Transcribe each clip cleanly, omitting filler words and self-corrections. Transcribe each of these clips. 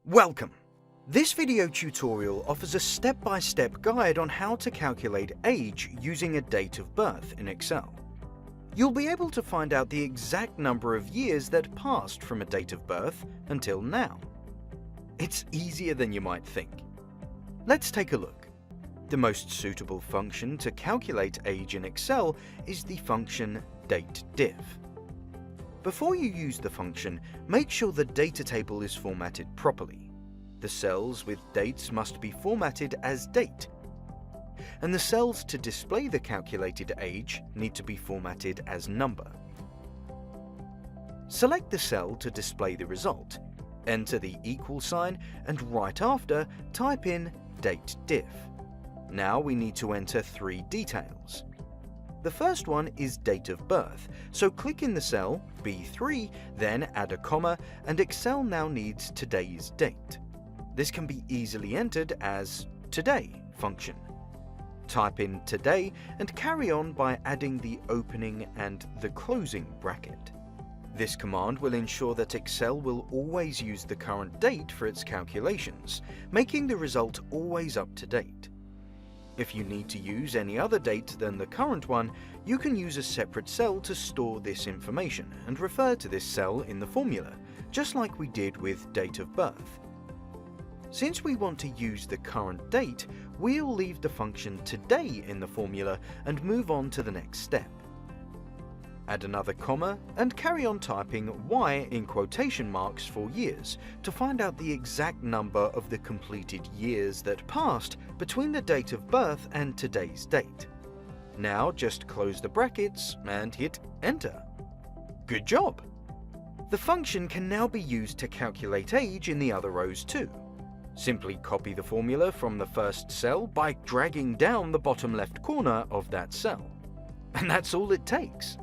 Welcome! This video tutorial offers a step-by-step guide on how to calculate age using a date of birth in Excel. You'll be able to find out the exact number of years that passed from a date of birth until now. It's easier than you might think. Let's take a look. The most suitable function to calculate age in Excel is the function DATEDIF. Before you use the function, make sure the data table is formatted properly. The cells with dates must be formatted as date, and the cells to display the calculated age need to be formatted as number. Select the cell to display the result, enter the equal sign, and right after, type in DATEDIF. Now we need to enter three details. The first one is date of birth, so click in the cell B3, then add a comma, and Excel now needs today's date. This can be easily entered as today function. Type in today and carry on by adding the opening and the closing bracket. This command will ensure that Excel will always use the current date for its calculations, making the result always up to date. If you need to use any other date than the current one, you can use a separate cell to store this information and refer to this cell in the formula, just like we did with date of birth. Since we want to use the current date, we'll leave the function today in the formula and move on to the next step. Add another comma and carry on typing Y in quotation marks for years to find out the exact number of the completed years that passed between the date of birth and today's date. Now just close the brackets and hit enter. Good job! The function can now be used to calculate age in the other rows too. Simply copy the formula from the first cell by dragging down the bottom left corner of that cell. And that's all it takes.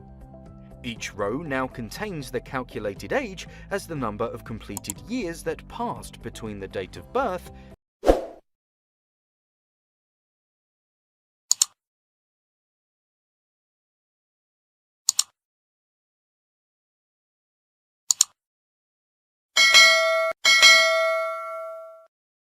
Each row now contains the calculated age as the number of completed years that passed between the date of birth